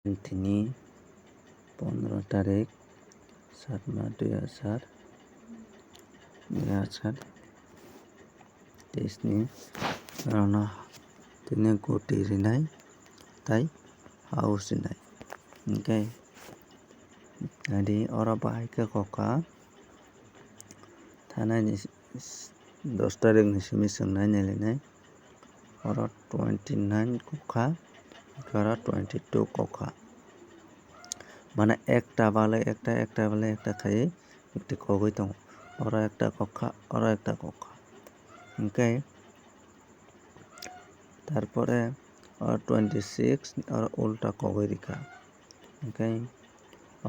Tini 15 tarik 7 maah 2023 ni rana tini guti rinai tai house rinai okay adi oro bahai ke koka thanai ni 10 tarik ni simi songnai nailainai oro 29 koka oro 22 koka mane ekta balai ekta khai ekti kogoi tongo oro ekta koka oro ekta koka okay tarpore oro 26 oro ulta kogoi rika okay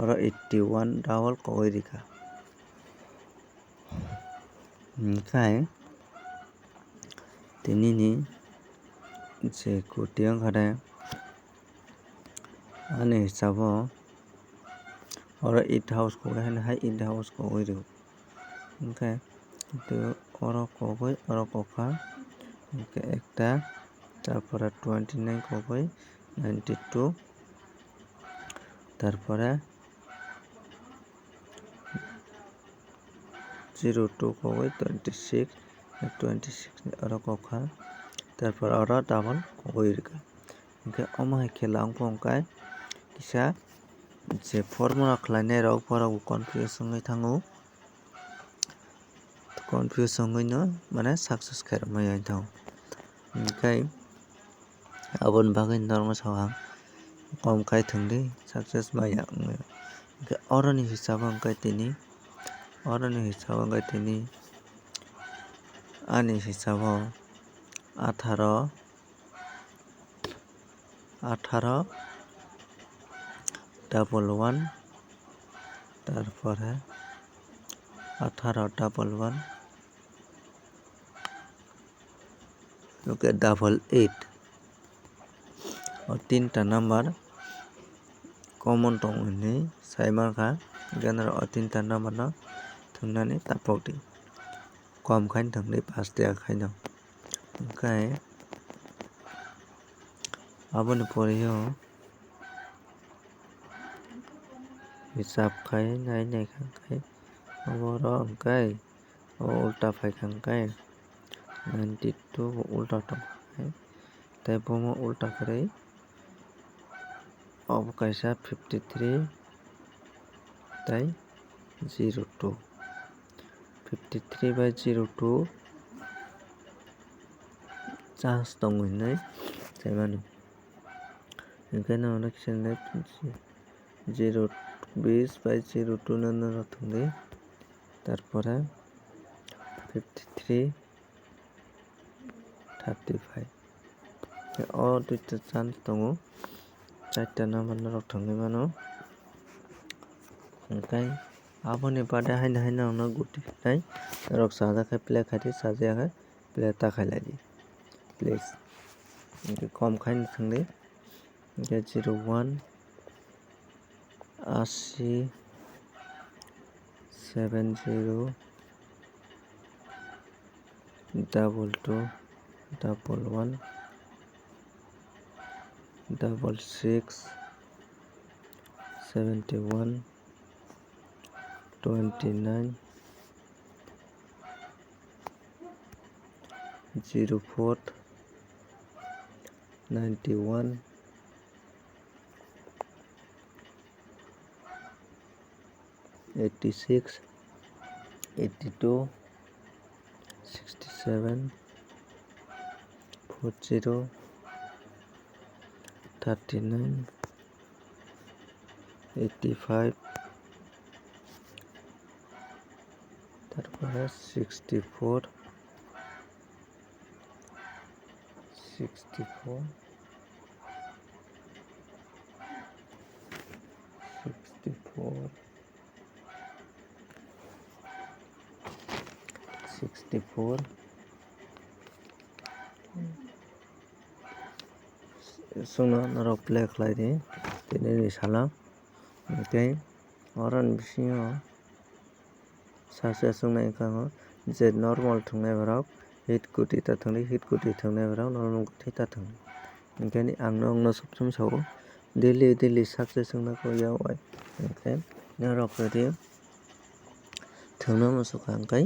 oro 81 double kogoi rika okay tini ni je guti ongkha ani hisabo oro 8 house kogoi haino hai 8 house kogoi rwo okay oro kogoi oro koka okay ekta tarpore 29 kogoi 92 tarpore 02 kogoi 26 ni oro koka tarpor oro double kogoi rika okay omo hai khela wngka hingkhe kisa je formula khlainai rok bohrok bo confuse wngoi thango confuse wngoi no mane success khairokmani ongtong okay aboni bagui normo saham kom khai thangdi success maya ongoi okay oroni hisabo hingkhe tini ani hisabo 18 double 1 tarpore 18 double 1 okay double 8 o tinta number common tongo hinui saimankha ganaro o tinta number no thungnani tapokdi kom khai thangdi 5 tiya khai no okay aboni pore o hisab khai nai khai oro hingkhe ulta paikha hingkhe 92 bo ulta tongkha tei bomo ulta kwrui obo kaisa 53 tei 02 53 by 02 chance tongo hinui saimano hingkhe no kisa 20 by 02 no thangdi tarpore 53 35 o duita chance tongo 4ta number norok thangui mano hingkhe aboni baade haino guti rinai rok chajak khai play khai di chajayakhai play ta khailai please hingkhe kom khai no thangdi hingkhe 01 80 70 double 2 double 1 double 6 71 29 04 91 86 82 67 40 39 85 tarpore 64 64 64 64 sungno norok play khlai di tini ni sala okay oroni bisingo success wngnai wngkha o je normal thungnai borok hit guti ta thangdi hit guti thungnai borok normal guti ta thangdi hingkhe ang no sobসমai sago daily success sungna ko yawai okay narok kadi thungno musuk hangkai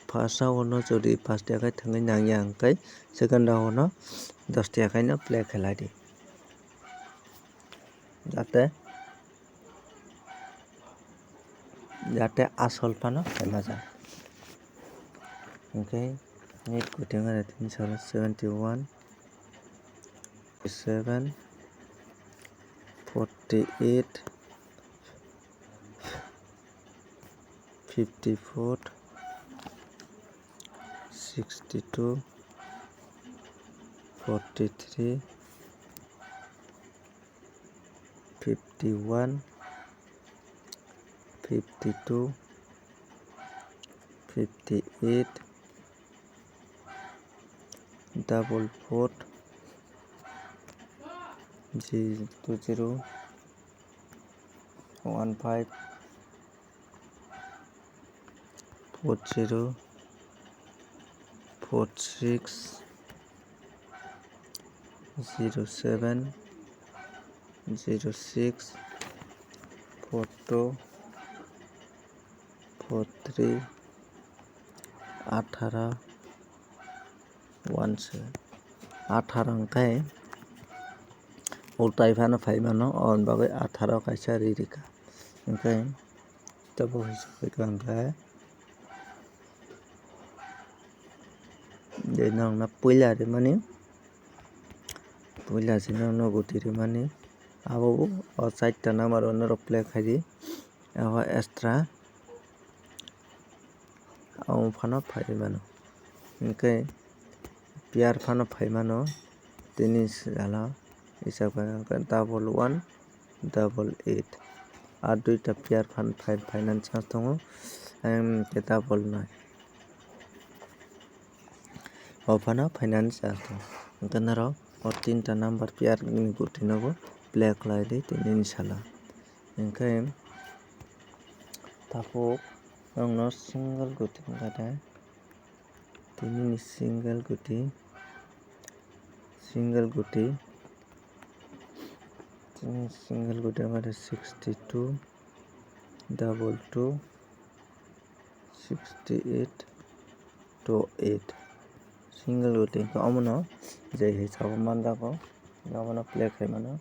first no jodi 5 takai thangui nangya hangkai second no 10 takai no play khelai di jate asol phano khaimajak okay net kuting ara 71 7 48 54 62 43 51 52 58 double 4 0 15 40 46 07 06 42 43 18 17 18 hangkai ultai phano phaimano on bagai 18 kaisa ririka okay tabo hisabai hangkai de nong na puila rimani puila sinong no guti rimani abo o 4 ta number no play khaidi abo extra amo phano phaimano okay pair phano phaimano tini sala hisabai double 1 double 8 আর দুইটা pair phano finance chance tongo ke double 9 o phano finance chance tongo ganaro o 3 ta number pair ni guti nobo play khlai di tini sala okay tapok nongno single guti ngade tini ni single guti tini single guti ngade 62 double 2 68 to 8 single guti ko amono je hisabo mandako amono play khaimano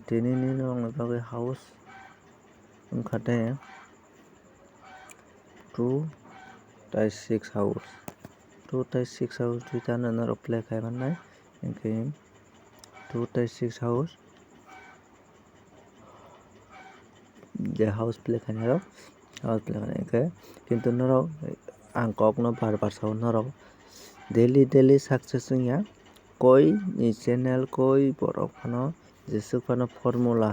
tini ni nong bagai house khate 2 tai 6 house 2 tai 6 house duita no play khaimanai okay 2 tai 6 house je house play khainaro house play khainai okay kintu norok ang kok no bar sao norok daily success wngya koi ni channel koi borok phano jesuk phano formula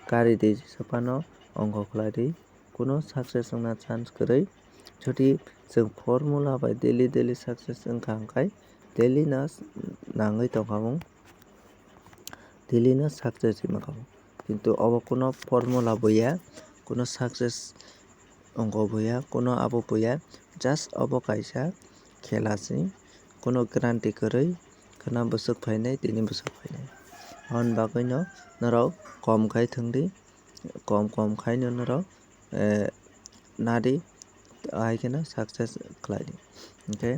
kari di jesuk phano ongko khlai di kuno success wngna chance kwrwi jodi jeng formula bai daily success wngkha hangkai daily no nangui tongkhamung daily no success himmakhamung kintu obo kuno formula buya kuno success ongko buya kuno abo buya just obo kaisa khela si kuno guarantee kwrwi khana bwsuk phainai tini bwsuk phainai aboni bagui no norok kom khai thangdi kom khai no norok nadi ahai no success khlai di okay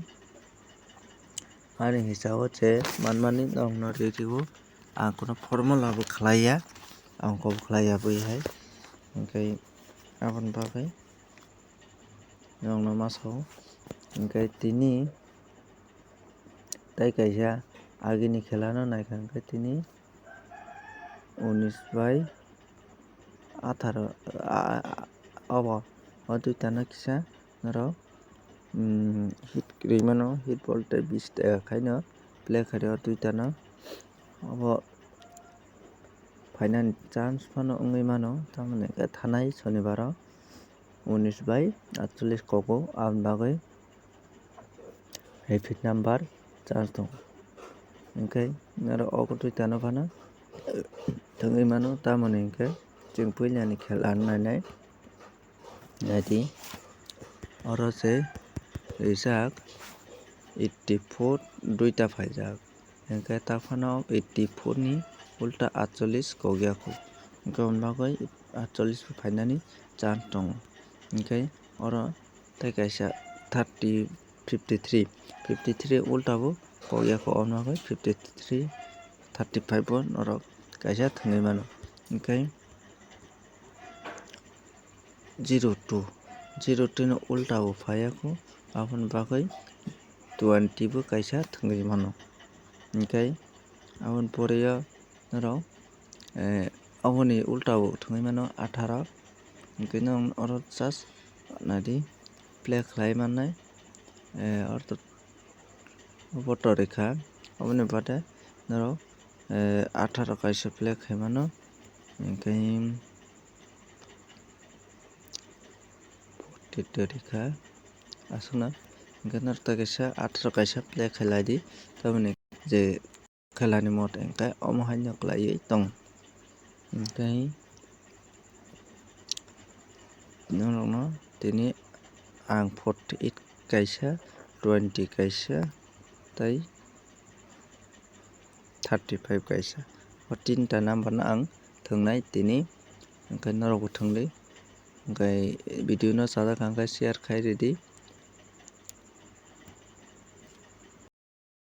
ani hisabo je manmani nong no review ang kuno formula bo khlaiya angko bo khlaiya bui hai okay aboni bagui nong no masago okay tini tai kaisa agini khela no naikha hingke tini 19/18 obo o duita no kisa norok hit rwimano hit ball tei 20 taka khaino play khaidi o duita no obo fainani chance phano wngui mano tamoni hingke thanai shonibar o 19/48 kobo aboni bagui repeat number chance tongo okay norok obo duita no phano thangui mano tamoni hingke chwng puila ni khela nainai naidi oro je rijak 84 duita paijak hingke ta phano 84 ni उल्टा 48 कगियाखौ गाबोन बागै 48 फाइनानि chance दङ ओमफ्राय अर ताइ काisa 53 उल्टाबो कगियाखौ अनबागै 53 35 bon अर काisa थङै मानो ओमफ्राय 02 no उल्टाबो फायाखौ आबन बागै 20 बो काisa थङै मानो ओमफ्राय आबन परेया नराव अबनि उल्टाबो थङै मानो 18 ओमफ्राय नों अर जास्ट नादि प्ले खालाय मानाय अर्थ बट रेखा अबनि बादे नराव 18 काisa प्ले खाय मानो ओमफ्राय रेखा आसना ओंखायनो ताइ काisa 18 काisa प्ले खालायदि तारमाने जे खेलानि मत ओंखाय अमहायनो खालायै दं ओमफ्राय नोंनाव दिनै आं 48 काisa 20 काisa ताइ 35 काisa तीनटा नाम्बार आं थोंनाय दिनै ओंखाय नरावबो थोंलै ओंखाय भिडिअ ना सादा खांखाय शेयार खाय रेडि